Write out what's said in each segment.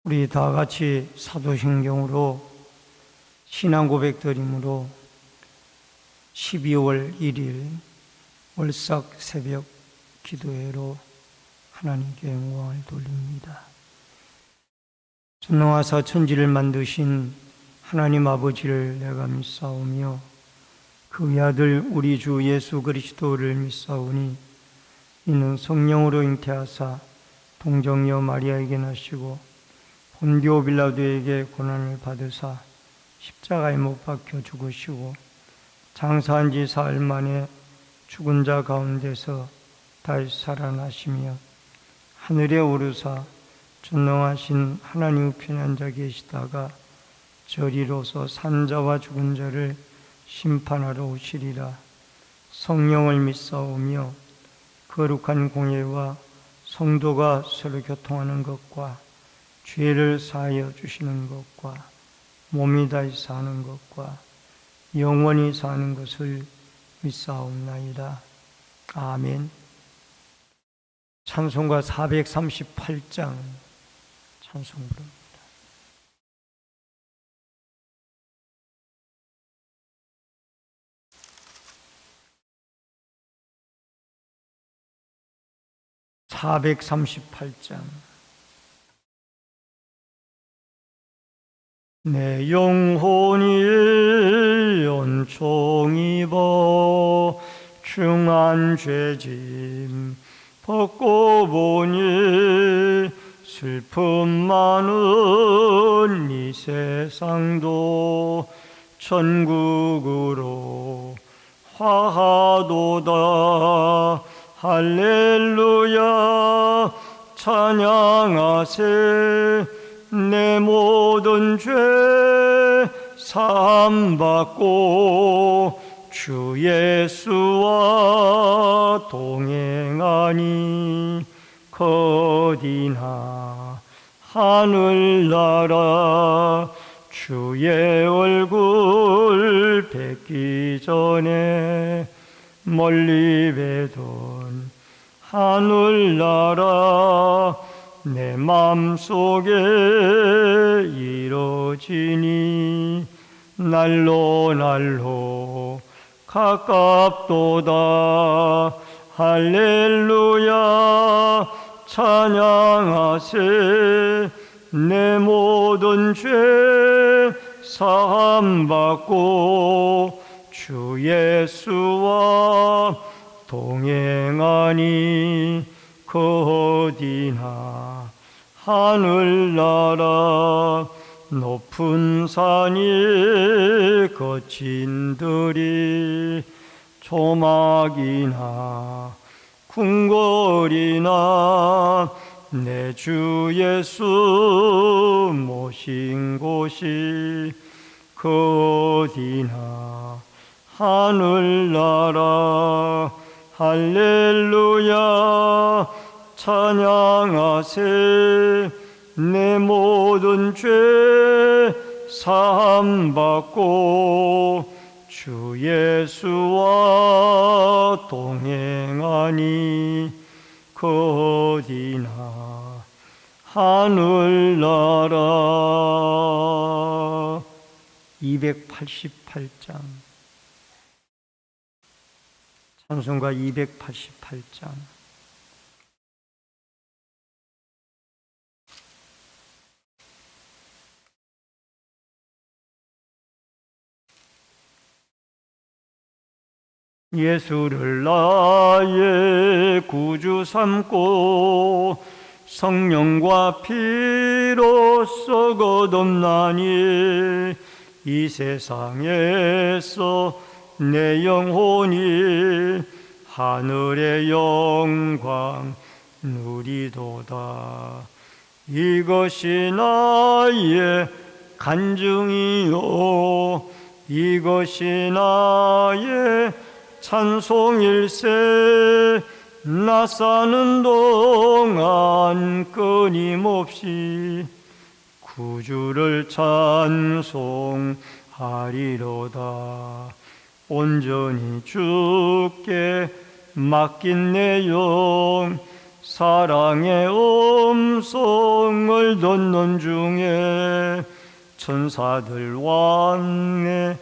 우리 다 같이 사도신경으로 신앙 고백 드림으로 12월 1일 월삭 새벽 기도회로 하나님께 영광을 돌립니다. 전능하사 천지를 만드신 하나님 아버지를 내가 믿사오며 그 외아들 우리 주 예수 그리스도를 믿사오니 이는 성령으로 잉태하사 동정녀 마리아에게 나시고 본디오 빌라도에게 고난을 받으사 십자가에 못 박혀 죽으시고 장사한 지 사흘 만에 죽은 자 가운데서 다시 살아나시며 하늘에 오르사 전능하신 하나님 우편에 앉아 계시다가 저리로서 산자와 죽은 자를 심판하러 오시리라. 성령을 믿사오며 거룩한 공예와 성도가 서로 교통하는 것과 죄를 사하여 주시는 것과 몸이 다시 사는 것과 영원히 사는 것을 믿사옵나이다. 아멘. 찬송가 438장 찬송 부릅니다. (438장) 내 영혼이 연총 입어 중한 죄짐 벗고 보니 슬픔 많은 이 세상도 천국으로 화하도다. 할렐루야 찬양하세. 내 모든 죄 사함받고 주 예수와 동행하니 거디나 하늘나라 주의 얼굴 뵙기 전에 멀리 뵈던 하늘나라 내 맘속에 이루어지니 날로 가깝도다. 할렐루야 찬양하세. 내 모든 죄 사함받고 주 예수와 동행하니 거디나 하늘나라 높은 산이 거친 들이 조막이나 궁궐이나 내 주 예수 모신 곳이 거디나 하늘나라. 할렐루야 찬양하세. 내 모든 죄 사함받고 주 예수와 동행하니 거디나 하늘나라. 288장 찬송가 288장 예수를 나의 구주 삼고 성령과 피로써 거듭나니 이 세상에서 내 영혼이 하늘의 영광 누리도다. 이것이 나의 간증이요 이것이 나의 찬송일세. 나 사는 동안 끊임없이 구주를 찬송하리로다. 온전히 주께 맡긴 내 영 사랑의 음성을 듣는 중에 천사들 왕래하는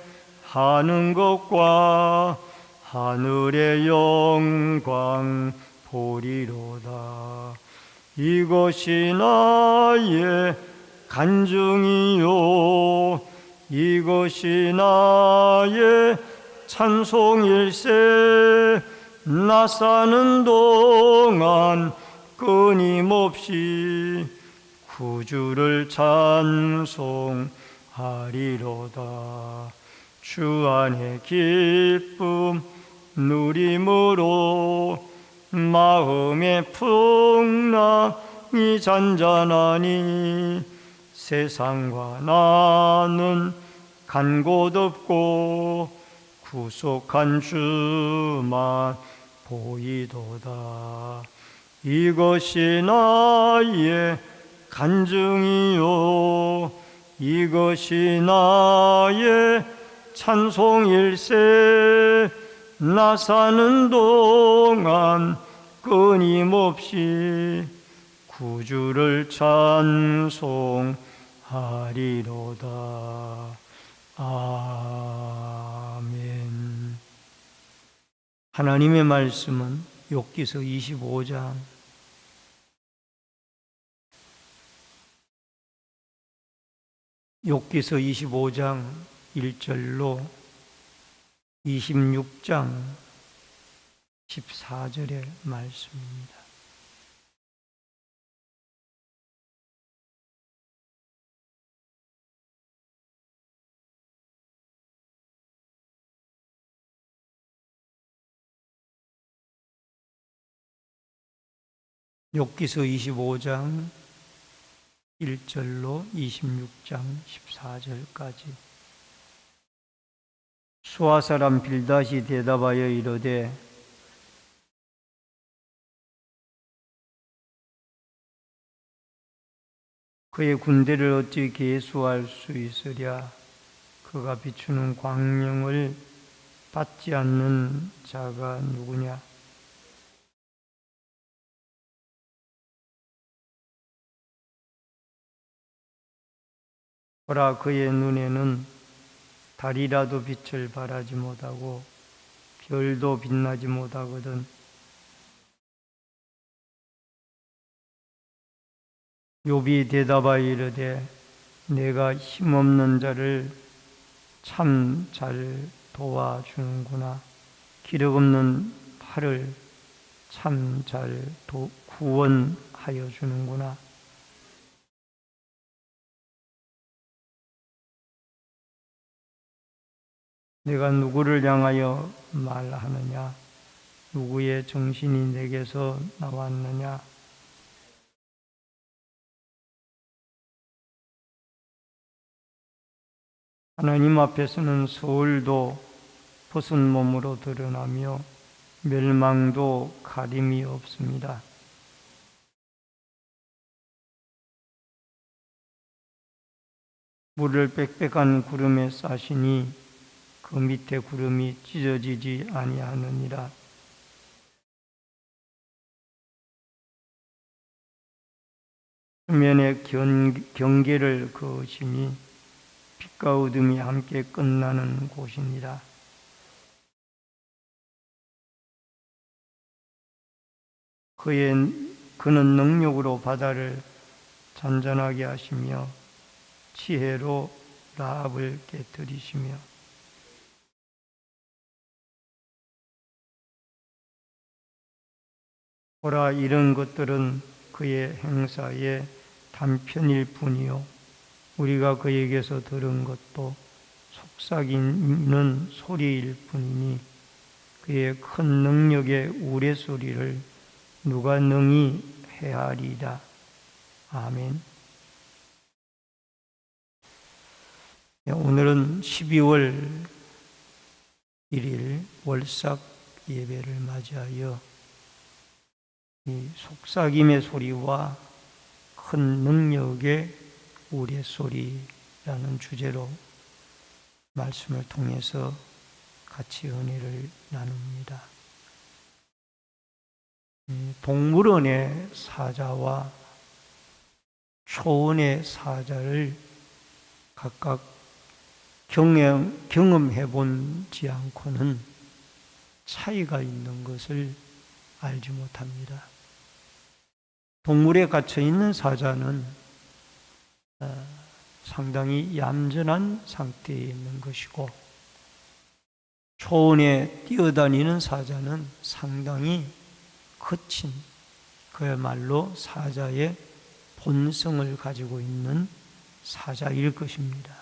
것과 하늘의 영광 보리로다. 이것이 나의 간증이요 이것이 나의 찬송일세. 나 사는 동안 끊임없이 구주를 찬송하리로다. 주 안에 기쁨 누림으로 마음의 풍랑이 잔잔하니 세상과 나는 간 곳 없고 구속한 주만 보이도다. 이것이 나의 간증이요 이것이 나의 찬송일세. 나 사는 동안 끊임없이 구주를 찬송하리로다. 아멘. 하나님의 말씀은 욥기서 25장 1절로 26장 14절의 말씀입니다. 욥기서 25장 1절로 26장 14절까지. 수아 사람 빌닷이 대답하여 이르되 그의 군대를 어찌 계수할 수 있으랴. 그가 비추는 광명을 받지 않는 자가 누구냐. 보라, 그의 눈에는 달이라도 빛을 발하지 못하고 별도 빛나지 못하거든. 욥이 대답하여 이르되 내가 힘없는 자를 참 잘 도와주는구나. 기력 없는 팔을 참 잘 구원하여 주는구나. 내가 누구를 향하여 말하느냐? 누구의 정신이 내게서 나왔느냐? 하나님 앞에서는 서울도 벗은 몸으로 드러나며 멸망도 가림이 없습니다. 물을 빽빽한 구름에 싸시니 그 밑에 구름이 찢어지지 아니하느니라. 수면의 경계를 그으심이 빛과 어둠이 함께 끝나는 곳이니라. 그는 능력으로 바다를 잔잔하게 하시며 지혜로 라합을 깨뜨리시며 보라, 이런 것들은 그의 행사의 단편일 뿐이요 우리가 그에게서 들은 것도 속삭이는 소리일 뿐이니 그의 큰 능력의 우레소리를 누가 능히 헤아리라. 아멘. 오늘은 12월 1일 월삭 예배를 맞이하여 이 속삭임의 소리와 큰 능력의 우레소리라는 주제로 말씀을 통해서 같이 은혜를 나눕니다. 동물원의 사자와 초원의 사자를 각각 경험해 보지 않고는 차이가 있는 것을 알지 못합니다. 동물에 갇혀 있는 사자는 상당히 얌전한 상태에 있는 것이고, 초원에 뛰어다니는 사자는 상당히 거친, 그야말로 사자의 본성을 가지고 있는 사자일 것입니다.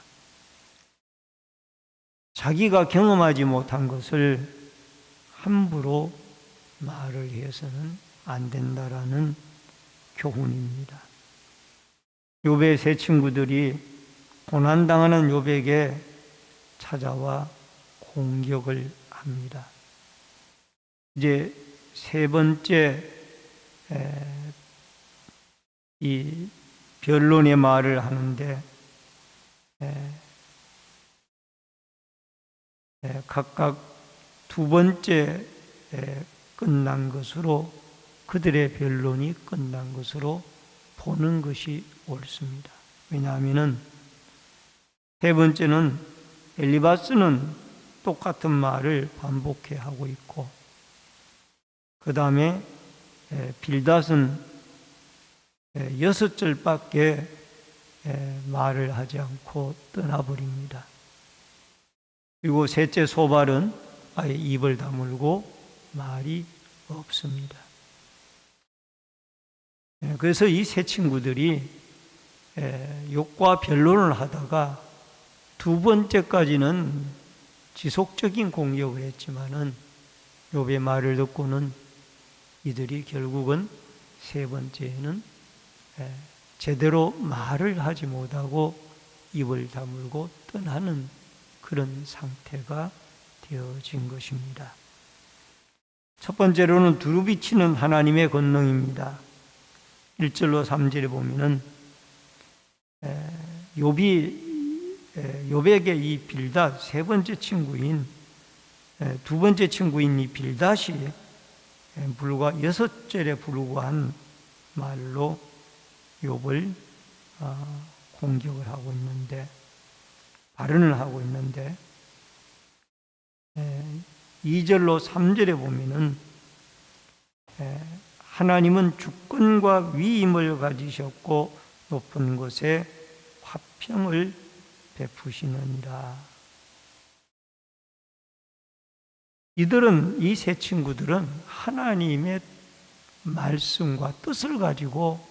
자기가 경험하지 못한 것을 함부로 말을 해서는 안 된다라는 교훈입니다. 욥의 세 친구들이 고난당하는 욥에게 찾아와 공격을 합니다. 이제 세 번째 이 변론의 말을 하는데, 각각 두 번째 끝난 것으로, 그들의 변론이 끝난 것으로 보는 것이 옳습니다. 왜냐하면 세 번째는 엘리바스는 똑같은 말을 반복해 하고 있고, 그 다음에 빌닷은 6절밖에 말을 하지 않고 떠나버립니다. 그리고 셋째 소발은 아예 입을 다물고 말이 없습니다. 그래서 이 세 친구들이 욥과 변론을 하다가 두 번째까지는 지속적인 공격을 했지만은 욥의 말을 듣고는 이들이 결국은 세 번째에는 제대로 말을 하지 못하고 입을 다물고 떠나는 그런 상태가 되어진 것입니다. 첫 번째로는 두루비치는 하나님의 권능입니다. 1절로 3절에 보면은 욥에게 이 빌닷, 세 번째 친구인, 두 번째 친구인 이 빌닷이 불과 6절에 불과한 말로 욥을 공격을 하고 있는데, 발언을 하고 있는데, 2절로 3절에 보면은 하나님은 주권과 위임을 가지셨고 높은 곳에 화평을 베푸시느니라. 이 세 친구들은 하나님의 말씀과 뜻을 가지고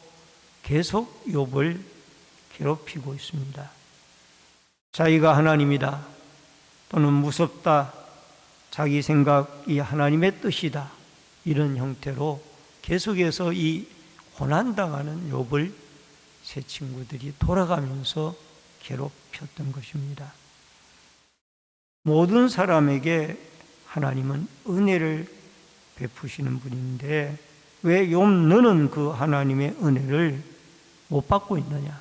계속 욥을 괴롭히고 있습니다. 자기가 하나님이다, 또는 무섭다, 자기 생각이 하나님의 뜻이다, 이런 형태로 계속해서 이 고난당하는 욥을 세 친구들이 돌아가면서 괴롭혔던 것입니다. 모든 사람에게 하나님은 은혜를 베푸시는 분인데 왜 욥 너는 그 하나님의 은혜를 못 받고 있느냐?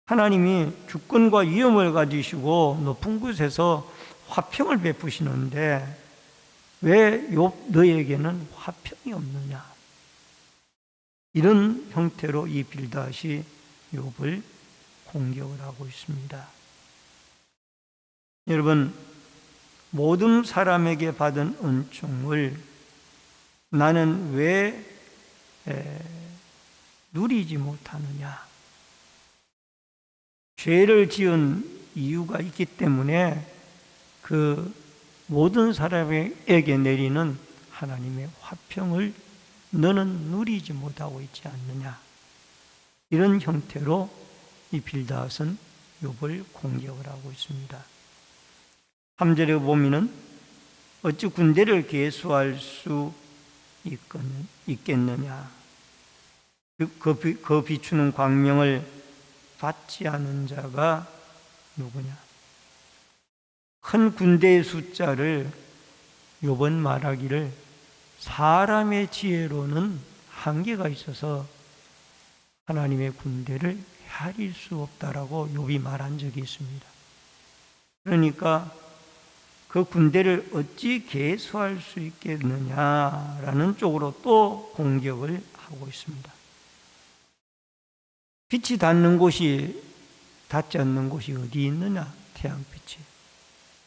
하나님이 주권과 위엄을 가지시고 높은 곳에서 화평을 베푸시는데 왜 욥 너에게는 화평이 없느냐? 이런 형태로 이 빌닷이 욥을 공격을 하고 있습니다. 여러분, 모든 사람에게 받은 은총을 나는 왜 누리지 못하느냐? 죄를 지은 이유가 있기 때문에 그 모든 사람에게 내리는 하나님의 화평을 너는 누리지 못하고 있지 않느냐? 이런 형태로 이 빌닷은 욥을 공격을 하고 있습니다. 3절에 보면은 어찌 군대를 계수할 수 있겠느냐? 그 비추는 광명을 받지 않은 자가 누구냐? 큰 군대의 숫자를 욥은 말하기를 사람의 지혜로는 한계가 있어서 하나님의 군대를 헤아릴 수 없다라고 욥이 말한 적이 있습니다. 그러니까 그 군대를 어찌 계수할 수 있겠느냐라는 쪽으로 또 공격을 하고 있습니다. 빛이 닿는 곳이 닿지 않는 곳이 어디 있느냐? 태양빛이.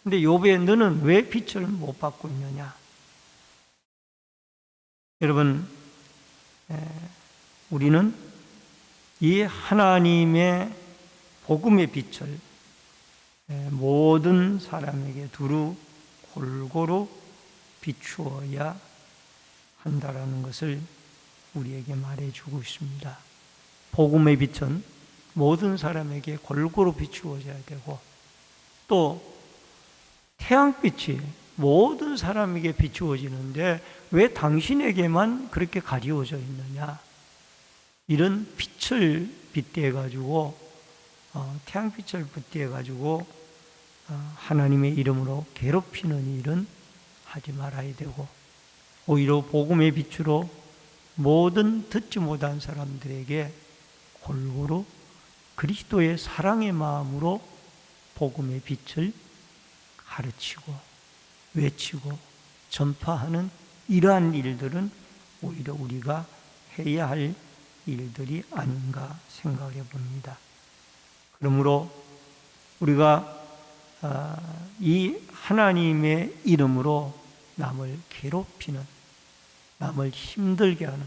근데 욥에 너는 왜 빛을 못 받고 있느냐? 여러분, 우리는 이 하나님의 복음의 빛을 모든 사람에게 두루 골고루 비추어야 한다라는 것을 우리에게 말해주고 있습니다. 복음의 빛은 모든 사람에게 골고루 비추어져야 되고, 또 태양빛이 모든 사람에게 비추어지는데 왜 당신에게만 그렇게 가리워져 있느냐? 이런 빛을 빗대어 가지고 태양빛을 빗대어 가지고 하나님의 이름으로 괴롭히는 일은 하지 말아야 되고, 오히려 복음의 빛으로 모든 듣지 못한 사람들에게 골고루 그리스도의 사랑의 마음으로 복음의 빛을 가르치고 외치고 전파하는 이러한 일들은 오히려 우리가 해야 할 일들이 아닌가 생각해 봅니다. 그러므로 우리가 이 하나님의 이름으로 남을 괴롭히는, 남을 힘들게 하는,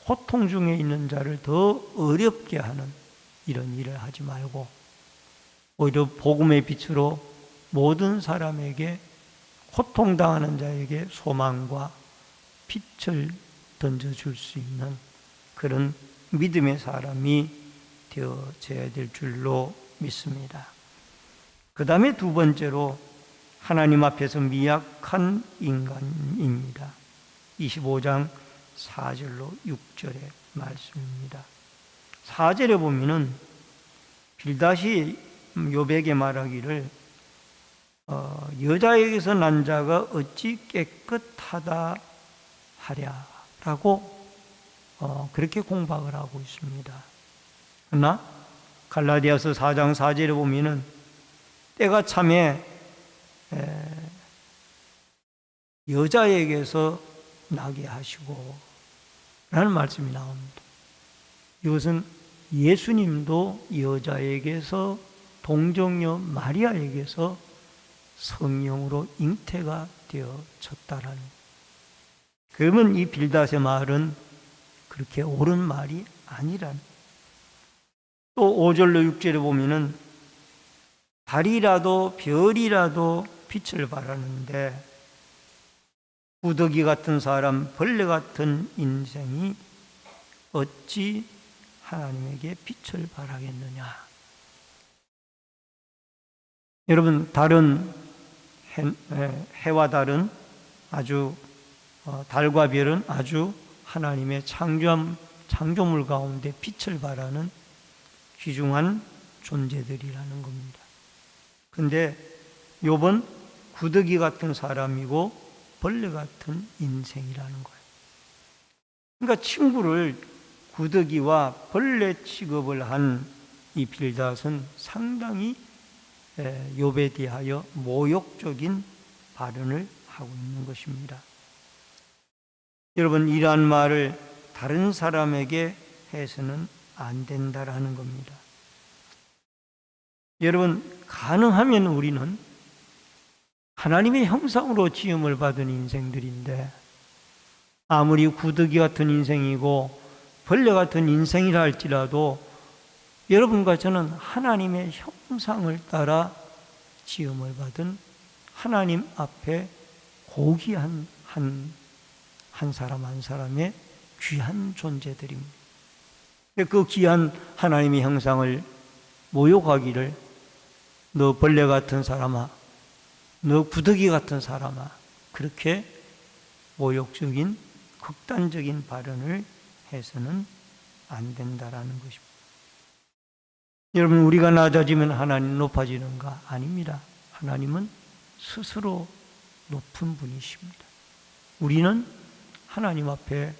고통 중에 있는 자를 더 어렵게 하는 이런 일을 하지 말고, 오히려 복음의 빛으로 모든 사람에게, 고통당하는 자에게 소망과 빛을 던져줄 수 있는 그런 믿음의 사람이 되어져야 될 줄로 믿습니다. 그 다음에 두 번째로 하나님 앞에서 미약한 인간입니다. 25장 4절로 6절의 말씀입니다. 4절에 보면은 빌닷이 욥에게 말하기를 여자에게서 난 자가 어찌 깨끗하다 하랴라고 그렇게 공박을 하고 있습니다. 그러나 갈라디아서 4장 4절에 보면은 때가 참에 여자에게서 나게 하시고 라는 말씀이 나옵니다. 이것은 예수님도 여자에게서, 동정녀 마리아에게서 성령으로 잉태가 되어졌다라는, 그러면 이 빌닷의 말은 그렇게 옳은 말이 아니라는. 또 5절로 6절에 보면은 달이라도 별이라도 빛을 발하는데 구더기 같은 사람, 벌레 같은 인생이 어찌 하나님에게 빛을 발하겠느냐. 여러분, 달은 해와 달은 아주 달과 별은 아주 하나님의 창조물 가운데 빛을 발하는 귀중한 존재들이라는 겁니다. 근데 욥은 구더기 같은 사람이고 벌레 같은 인생이라는 거예요. 그러니까 친구를 구더기와 벌레 취급을 한 이 빌닷은 상당히 욥에 대하여 모욕적인 발언을 하고 있는 것입니다. 여러분, 이러한 말을 다른 사람에게 해서는 안 된다라는 겁니다. 여러분, 가능하면 우리는 하나님의 형상으로 지음을 받은 인생들인데, 아무리 구더기 같은 인생이고 벌레 같은 인생이라 할지라도 여러분과 저는 하나님의 형상을 따라 지음을 받은 하나님 앞에 고귀한 한 사람 한 사람의 귀한 존재들입니다. 그 귀한 하나님의 형상을 모욕하기를 너 벌레 같은 사람아, 너 구더기 같은 사람아, 그렇게 모욕적인 극단적인 발언을 해서는 안 된다라는 것입니다. 여러분, 우리가 낮아지면 하나님 높아지는가? 아닙니다. 하나님은 스스로 높은 분이십니다. 우리는 하나님 앞에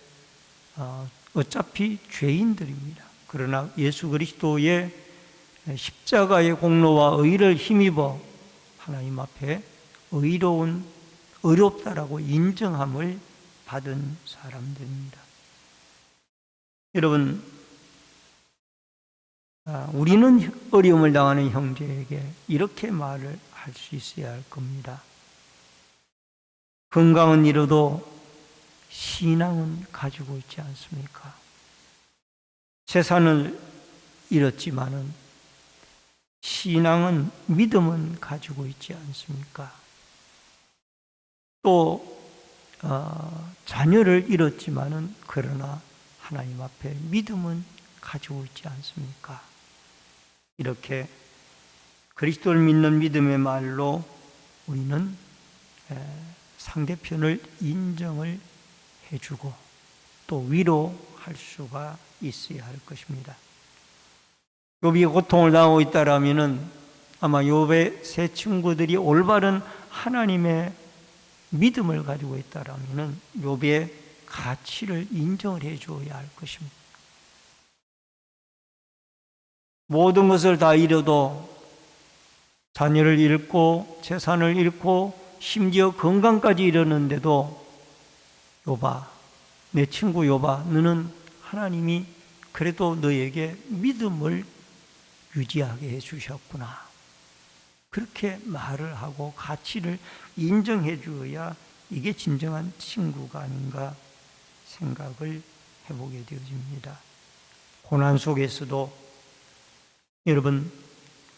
어차피 죄인들입니다. 그러나 예수 그리스도의 십자가의 공로와 의를 힘입어 하나님 앞에 어렵다라고 인정함을 받은 사람들입니다. 여러분, 우리는 어려움을 당하는 형제에게 이렇게 말을 할 수 있어야 할 겁니다. 건강은 잃어도 신앙은 가지고 있지 않습니까? 재산을 잃었지만은 신앙은, 믿음은 가지고 있지 않습니까? 또 자녀를 잃었지만은 그러나 하나님 앞에 믿음은 가지고 있지 않습니까? 이렇게 그리스도를 믿는 믿음의 말로 우리는 상대편을 인정을 해주고 또 위로할 수가 있어야 할 것입니다. 욥이 고통을 당하고 있다라면은 아마 욥의 세 친구들이 올바른 하나님의 믿음을 가지고 있다라면은 욥의 가치를 인정을 해줘야 할 것입니다. 모든 것을 다 잃어도 자녀를 잃고 재산을 잃고 심지어 건강까지 잃었는데도 욥아, 내 친구 욥아, 너는 하나님이 그래도 너에게 믿음을 유지하게 해주셨구나. 그렇게 말을 하고 가치를 인정해 주어야 이게 진정한 친구가 아닌가 생각을 해보게 되어집니다. 고난 속에서도 여러분,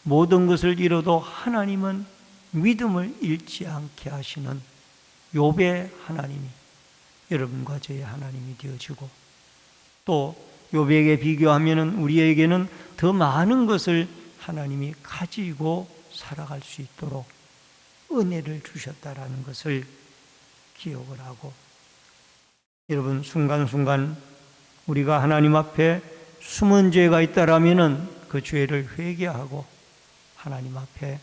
모든 것을 잃어도 하나님은 믿음을 잃지 않게 하시는 욥의 하나님이 여러분과 저의 하나님이 되어지고, 또 욥에게 비교하면 우리에게는 더 많은 것을 하나님이 가지고 살아갈 수 있도록 은혜를 주셨다라는 것을 기억을 하고, 여러분, 순간순간 우리가 하나님 앞에 숨은 죄가 있다라면은 그 죄를 회개하고 하나님 앞에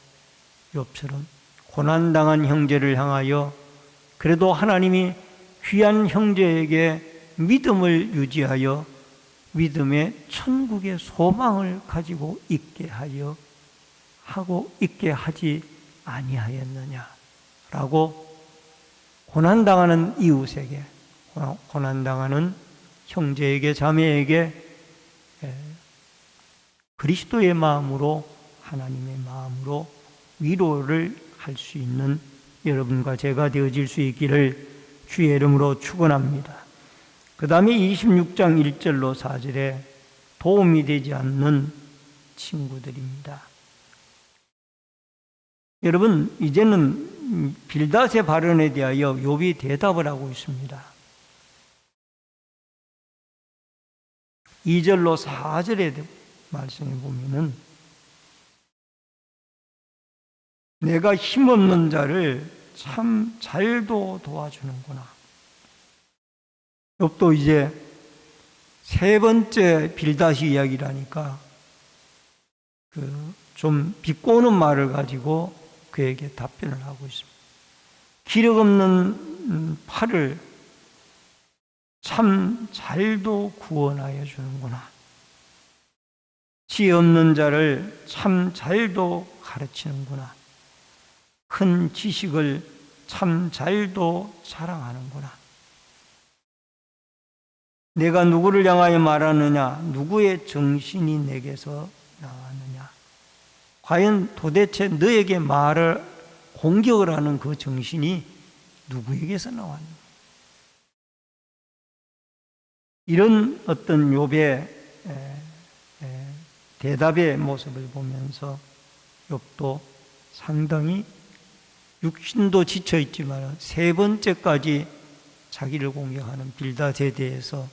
욥처럼 고난당한 형제를 향하여 그래도 하나님이 귀한 형제에게 믿음을 유지하여 믿음의 천국의 소망을 가지고 있게 하여 하고 있게 하지 아니하였느냐라고 고난당하는 이웃에게, 고난당하는 형제에게, 자매에게 그리스도의 마음으로, 하나님의 마음으로 위로를 할 수 있는 여러분과 제가 되어질 수 있기를 주의 이름으로 축원합니다. 그 다음에 26장 1절로 4절에 도움이 되지 않는 친구들입니다. 여러분, 이제는 빌닷의 발언에 대하여 욥이 대답을 하고 있습니다. 2절로 4절에 말씀해 보면은 내가 힘없는 자를 참 잘도 도와주는구나. 욥도 이제 세 번째 빌닷이 이야기라니까 좀 비꼬는 말을 가지고 그에게 답변을 하고 있습니다. 기력 없는 팔을 참 잘도 구원하여 주는구나. 지혜 없는 자를 참 잘도 가르치는구나. 큰 지식을 참 잘도 자랑하는구나. 내가 누구를 향하여 말하느냐? 누구의 정신이 내게서 나왔느냐? 과연 도대체 너에게 말을 공격을 하는 그 정신이 누구에게서 나왔느냐? 이런 어떤 욥의 대답의 모습을 보면서 욥도 상당히 육신도 지쳐 있지만 세 번째까지 자기를 공격하는 빌닷에 대해서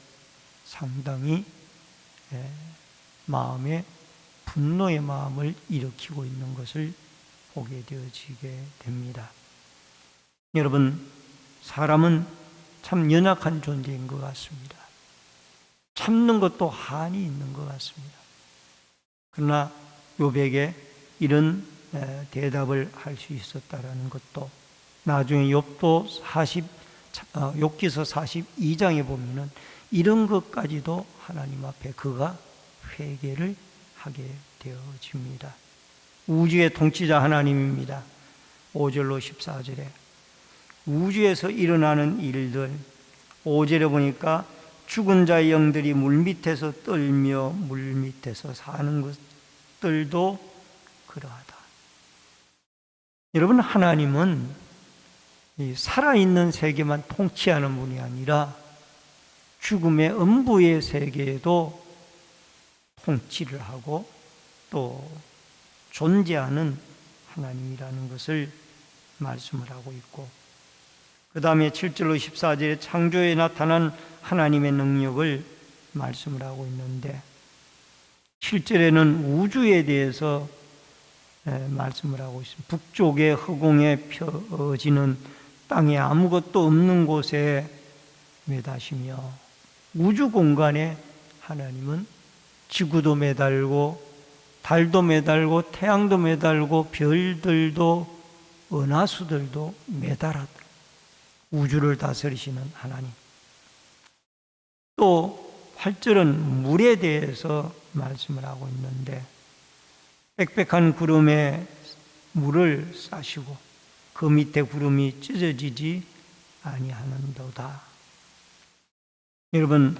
상당히 마음에 분노의 마음을 일으키고 있는 것을 보게 되어지게 됩니다. 여러분, 사람은 참 연약한 존재인 것 같습니다. 참는 것도 한이 있는 것 같습니다. 그러나 욥에게 이런 대답을 할 수 있었다라는 것도 나중에 욥기서 42장에 보면은 이런 것까지도 하나님 앞에 그가 회개를 하게 되어집니다. 우주의 통치자 하나님입니다. 5절로 14절에 우주에서 일어나는 일들, 5절에 보니까 죽은 자의 영들이 물 밑에서 떨며 물 밑에서 사는 것들도 그러하다. 여러분, 하나님은 이 살아있는 세계만 통치하는 분이 아니라 죽음의 음부의 세계에도 통치를 하고 또 존재하는 하나님이라는 것을 말씀을 하고 있고, 그 다음에 7절로 14절에 창조에 나타난 하나님의 능력을 말씀을 하고 있는데, 7절에는 우주에 대해서 말씀을 하고 있습니다. 북쪽의 허공에 펴지는 땅에 아무것도 없는 곳에 매다시며, 우주 공간에 하나님은 지구도 매달고 달도 매달고 태양도 매달고 별들도 은하수들도 매달았다. 우주를 다스리시는 하나님. 또 8절은 물에 대해서 말씀을 하고 있는데, 빽빽한 구름에 물을 싸시고 그 밑에 구름이 찢어지지 아니하는도다. 여러분,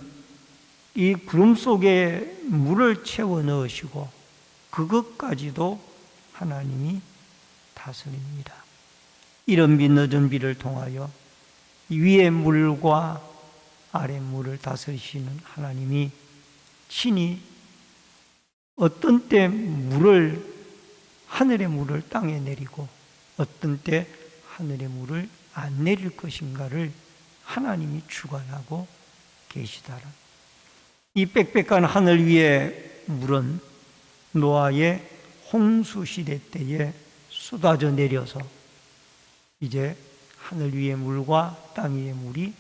이 구름 속에 물을 채워 넣으시고 그것까지도 하나님이 다스립니다. 이른 비 늦은 비를 통하여 위의 물과 아래 물을 다스리시는 하나님이 친히 어떤 때 물을, 하늘의 물을 땅에 내리고 어떤 때 하늘의 물을 안 내릴 것인가를 하나님이 주관하고 계시다라. 이 빽빽한 하늘 위의 물은 노아의 홍수 시대 때에 쏟아져 내려서 이제 하늘 위의 물과 땅 위의 물이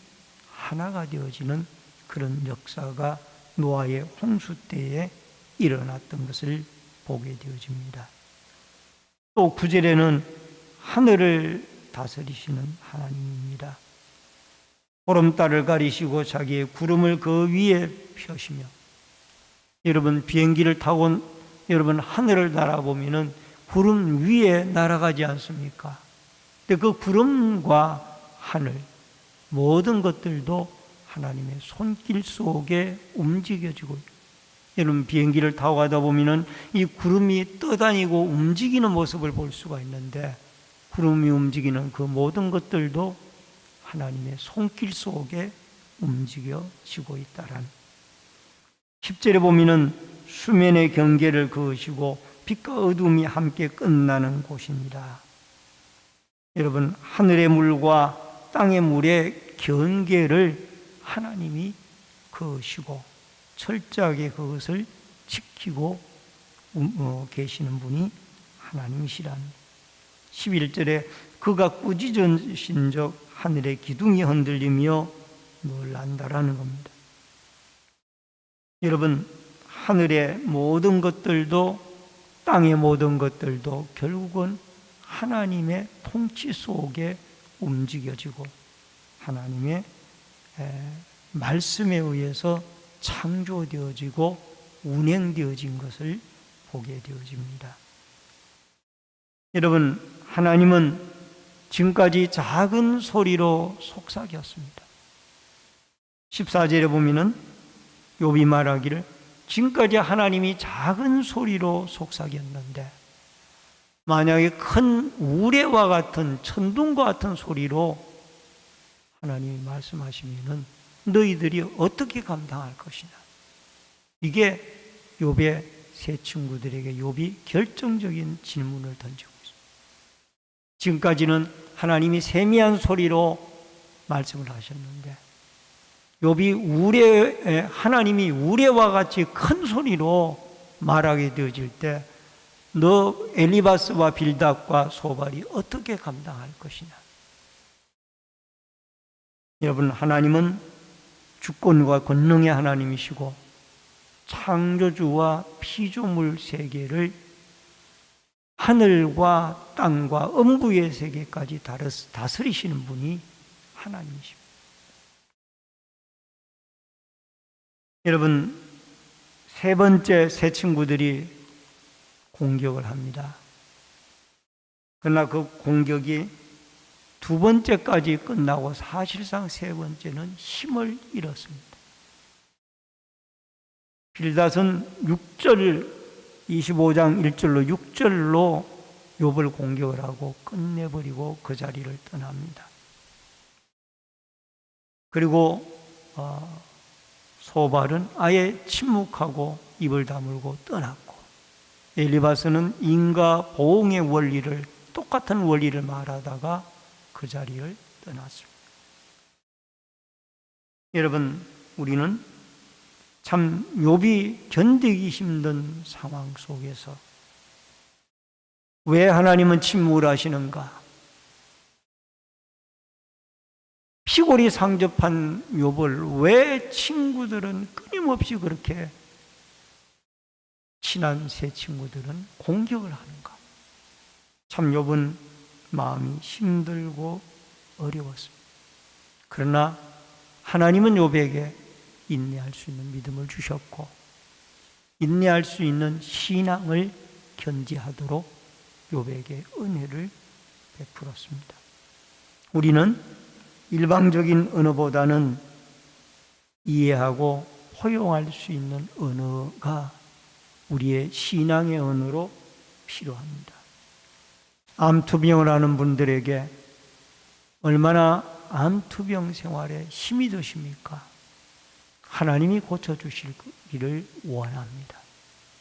하나가 되어지는 그런 역사가 노아의 홍수 때에 일어났던 것을 보게 되어집니다. 또 9절에는 하늘을 다스리시는 하나님입니다. 보름달을 가리시고 자기의 구름을 그 위에 펴시며, 여러분 비행기를 타고 여러분 하늘을 날아보면은 구름 위에 날아가지 않습니까? 근데 그 구름과 하늘 모든 것들도 하나님의 손길 속에 움직여지고, 여러분 비행기를 타고 가다 보면은 이 구름이 떠다니고 움직이는 모습을 볼 수가 있는데, 구름이 움직이는 그 모든 것들도 하나님의 손길 속에 움직여지고 있다라는. 10절에 보면은 수면의 경계를 그으시고 빛과 어둠이 함께 끝나는 곳입니다. 여러분, 하늘의 물과 땅의 물의 경계를 하나님이 그으시고 철저하게 그것을 지키고 계시는 분이 하나님이시라는. 11절에 그가 꾸짖으신적 하늘의 기둥이 흔들리며 놀란다라는 겁니다. 여러분, 하늘의 모든 것들도 땅의 모든 것들도 결국은 하나님의 통치 속에 움직여지고 하나님의 말씀에 의해서 창조되어지고 운행되어진 것을 보게 되어집니다. 여러분, 하나님은 지금까지 작은 소리로 속삭였습니다. 14절에 보면은 욥이 말하기를 지금까지 하나님이 작은 소리로 속삭였는데 만약에 큰 우레와 같은 천둥과 같은 소리로 하나님이 말씀하시면은 너희들이 어떻게 감당할 것이냐. 이게 욥의 세 친구들에게 욥이 결정적인 질문을 던지고 있습니다. 지금까지는 하나님이 세미한 소리로 말씀을 하셨는데 욥이 하나님이 우레와 같이 큰 소리로 말하게 되어질 때 너 엘리바스와 빌닷과 소발이 어떻게 감당할 것이냐. 여러분, 하나님은 주권과 권능의 하나님이시고 창조주와 피조물 세계를 하늘과 땅과 음부의 세계까지 다스리시는 분이 하나님이십니다. 여러분, 세 번째 세 친구들이 공격을 합니다. 그러나 그 공격이 두 번째까지 끝나고 사실상 세 번째는 힘을 잃었습니다. 빌닷은 25장 1절로 6절로 욥을 공격을 하고 끝내버리고 그 자리를 떠납니다. 그리고 소발은 아예 침묵하고 입을 다물고 떠났고, 엘리바스는 인과 보응의 원리를, 똑같은 원리를 말하다가 그 자리를 떠났습니다. 여러분, 우리는 참 욥이 견디기 힘든 상황 속에서 왜 하나님은 침묵을 하시는가? 피골이 상접한 욥을 왜 친구들은 끊임없이 그렇게, 친한 세 친구들은 공격을 하는가? 참 욥은 마음이 힘들고 어려웠습니다. 그러나 하나님은 욥에게 인내할 수 있는 믿음을 주셨고, 인내할 수 있는 신앙을 견지하도록 욥에게 은혜를 베풀었습니다. 우리는 일방적인 언어보다는 이해하고 포용할 수 있는 언어가 우리의 신앙의 언어로 필요합니다. 암투병을 하는 분들에게 얼마나 암투병 생활에 힘이 드십니까? 하나님이 고쳐주시기를 원합니다.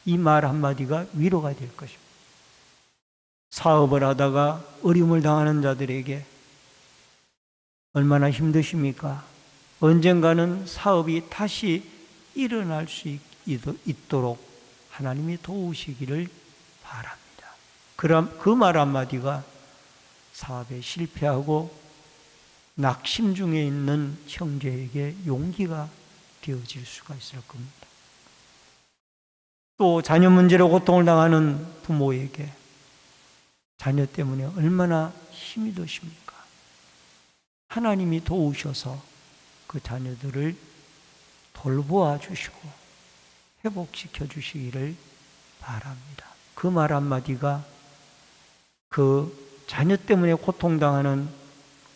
이 말 한마디가 위로가 될 것입니다. 사업을 하다가 어려움을 당하는 자들에게 얼마나 힘드십니까? 언젠가는 사업이 다시 일어날 수 있도록 하나님이 도우시기를 바랍니다. 그럼 그 말 한마디가 사업에 실패하고 낙심 중에 있는 형제에게 용기가 되어질 수가 있을 겁니다. 또 자녀 문제로 고통을 당하는 부모에게 자녀 때문에 얼마나 힘이 드십니까? 하나님이 도우셔서 그 자녀들을 돌보아 주시고 회복시켜 주시기를 바랍니다. 그 말 한마디가 그 자녀 때문에 고통당하는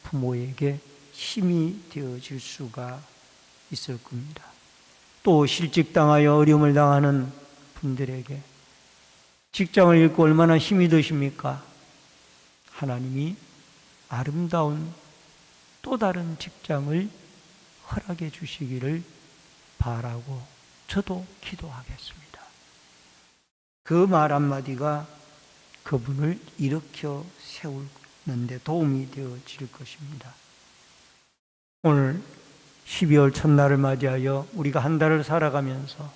부모에게 힘이 되어질 수가 있을 겁니다. 또 실직당하여 어려움을 당하는 분들에게 직장을 잃고 얼마나 힘이 드십니까? 하나님이 아름다운 또 다른 직장을 허락해 주시기를 바라고 저도 기도하겠습니다. 그 말 한마디가 그분을 일으켜 세우는데 도움이 되어질 것입니다. 오늘 12월 첫날을 맞이하여 우리가 한 달을 살아가면서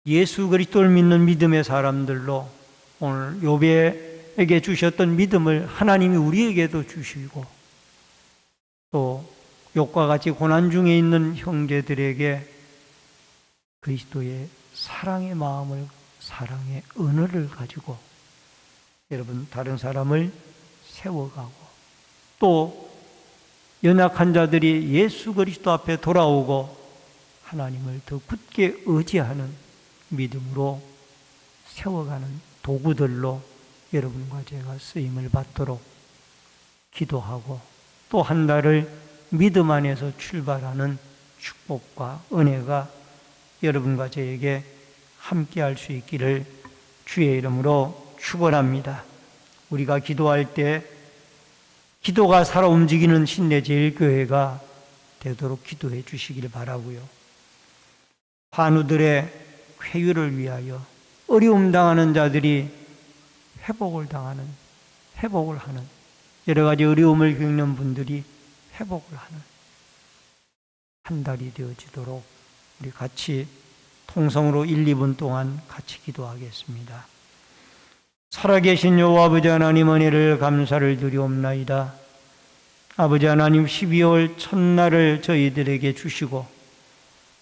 예수 그리스도를 믿는 믿음의 사람들로 오늘 욥에게 주셨던 믿음을 하나님이 우리에게도 주시고, 또 욥과 같이 고난 중에 있는 형제들에게 그리스도의 사랑의 마음을, 사랑의 언어를 가지고 여러분 다른 사람을 세워가고, 또 연약한 자들이 예수 그리스도 앞에 돌아오고 하나님을 더 굳게 의지하는 믿음으로 세워가는 도구들로 여러분과 제가 쓰임을 받도록 기도하고, 또 한 달을 믿음 안에서 출발하는 축복과 은혜가 여러분과 저에게 함께할 수 있기를 주의 이름으로 축원합니다. 우리가 기도할 때 기도가 살아 움직이는 신내제일교회가 되도록 기도해 주시기를 바라고요. 환우들의 쾌유를 위하여 어려움 당하는 자들이 회복을 하는, 여러 가지 어려움을 겪는 분들이 회복을 하는 한 달이 되어지도록 우리 같이 통성으로 1, 2분 동안 같이 기도하겠습니다. 살아계신 여호와 아버지 하나님, 은혜를 감사를 드리옵나이다. 아버지 하나님, 12월 첫날을 저희들에게 주시고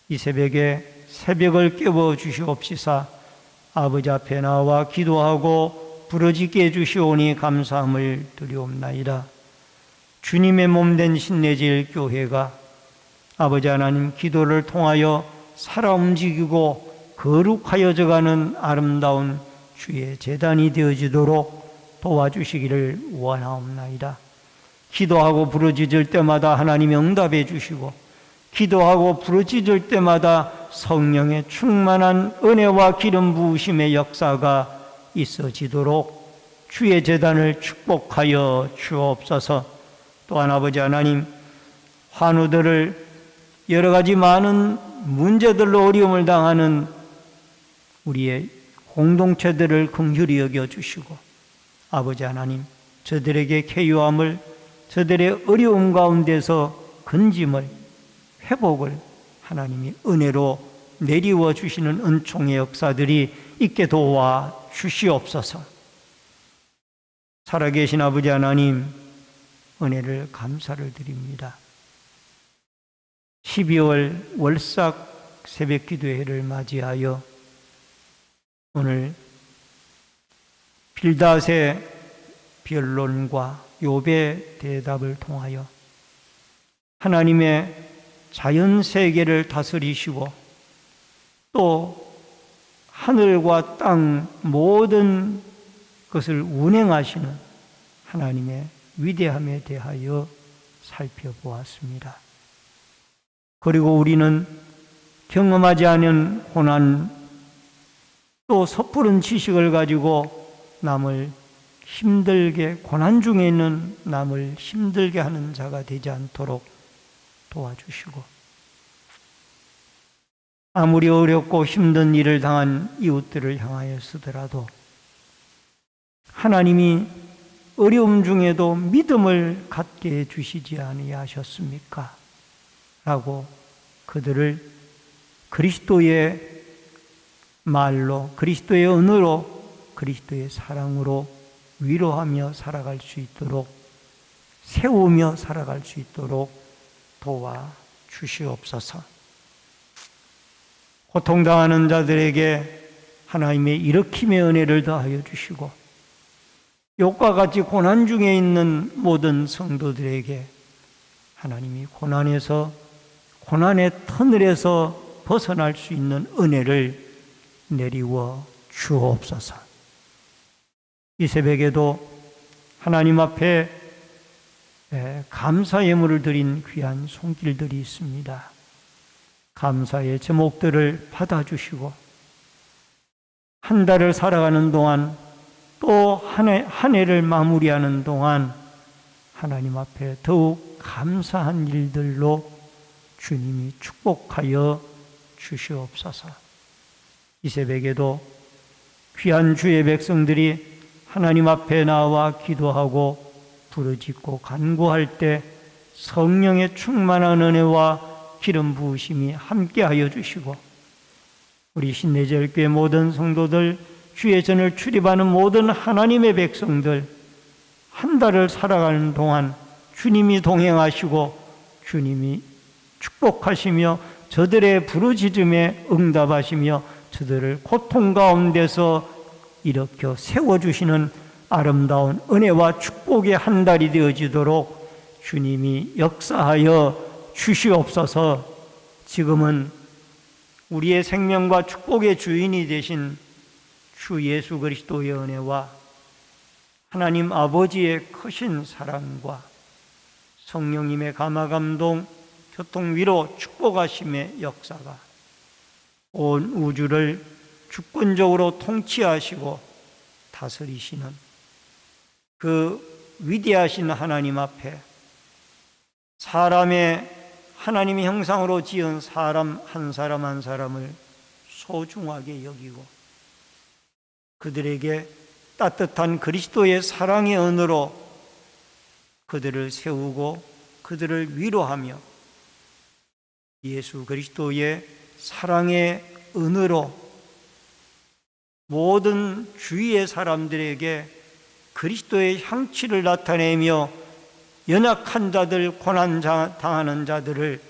이 새벽에 새벽을 깨워 주시옵시사 아버지 앞에 나와 기도하고 부르짖게 해주시오니 감사함을 드리옵나이다. 주님의 몸된 신내제일 교회가 아버지 하나님 기도를 통하여 살아 움직이고 거룩하여져가는 아름다운 주의 제단이 되어지도록 도와주시기를 원하옵나이다. 기도하고 부르짖을 때마다 하나님이 응답해 주시고, 기도하고 부르짖을 때마다 성령의 충만한 은혜와 기름 부으심의 역사가 있어지도록 주의 제단을 축복하여 주옵소서. 또한 아버지 하나님, 환우들을 여러 가지 많은 문제들로 어려움을 당하는 우리의 공동체들을 긍휼히 여겨주시고, 아버지 하나님, 저들에게 쾌유함을, 저들의 어려움 가운데서 건짐을, 회복을 하나님이 은혜로 내리워 주시는 은총의 역사들이 있게 도와 주시옵소서. 살아계신 아버지 하나님, 은혜를 감사를 드립니다. 12월 월삭 새벽 기도회를 맞이하여 오늘 빌닷의 변론과 욥의 대답을 통하여 하나님의 자연 세계를 다스리시고 또 하늘과 땅 모든 것을 운행하시는 하나님의 위대함에 대하여 살펴보았습니다. 그리고 우리는 경험하지 않은 고난, 또 섣부른 지식을 가지고 남을 힘들게, 고난 중에 있는 남을 힘들게 하는 자가 되지 않도록 도와주시고, 아무리 어렵고 힘든 일을 당한 이웃들을 향하여서더라도 하나님이 어려움 중에도 믿음을 갖게 해주시지 아니하셨습니까? 라고 그들을 그리스도의 말로, 그리스도의 은혜로, 그리스도의 사랑으로 위로하며 살아갈 수 있도록, 세우며 살아갈 수 있도록 도와주시옵소서. 고통당하는 자들에게 하나님의 일으킴의 은혜를 더하여 주시고, 욥과 같이 고난 중에 있는 모든 성도들에게 하나님이 고난의 터널에서 벗어날 수 있는 은혜를 내리워 주옵소서. 이 새벽에도 하나님 앞에 감사 예물을 드린 귀한 손길들이 있습니다. 감사의 제목들을 받아주시고, 한 달을 살아가는 동안, 또 한 해를 마무리하는 동안 하나님 앞에 더욱 감사한 일들로 주님이 축복하여 주시옵소서. 이 새벽에도 귀한 주의 백성들이 하나님 앞에 나와 기도하고 부르짖고 간구할 때 성령의 충만한 은혜와 기름 부으심이 함께하여 주시고, 우리 신내제일교회 모든 성도들, 주의 전을 출입하는 모든 하나님의 백성들, 한 달을 살아가는 동안 주님이 동행하시고 주님이 축복하시며 저들의 부르짖음에 응답하시며 저들을 고통 가운데서 일으켜 세워주시는 아름다운 은혜와 축복의 한 달이 되어지도록 주님이 역사하여 주시옵소서. 지금은 우리의 생명과 축복의 주인이 되신 주 예수 그리스도의 은혜와 하나님 아버지의 크신 사랑과 성령님의 감화감동, 교통위로 축복하심의 역사가 온 우주를 주권적으로 통치하시고 다스리시는 그 위대하신 하나님 앞에 하나님의 형상으로 지은 사람 한 사람을 소중하게 여기고 그들에게 따뜻한 그리스도의 사랑의 은으로 그들을 세우고 그들을 위로하며 예수 그리스도의 사랑의 은으로 모든 주위의 사람들에게 그리스도의 향취를 나타내며 연약한 자들, 고난 당하는 자들을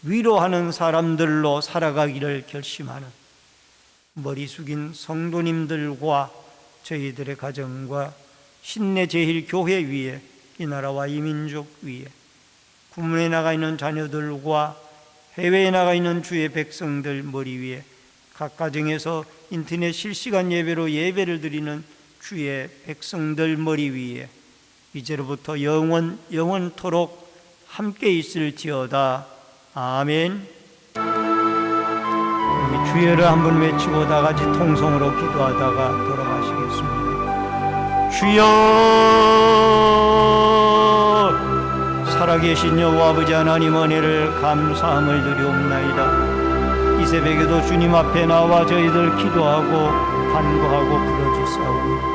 위로하는 사람들로 살아가기를 결심하는 머리 숙인 성도님들과 저희들의 가정과 신내제일교회 위에, 이 나라와 이 민족 위에, 구문에 나가 있는 자녀들과 해외에 나가 있는 주의 백성들 머리 위에, 각 가정에서 인터넷 실시간 예배로 예배를 드리는 주의 백성들 머리 위에 이제로부터 영원토록 함께 있을지어다. 아멘. 우리 주여를 한번 외치고 다 같이 통성으로 기도하다가 돌아가시겠습니다. 주여, 살아계신 여호와 아버지 하나님 은혜를 감사함을 드리옵나이다. 이 새벽에도 주님 앞에 나와 저희들 기도하고 간구하고 부르짖사오니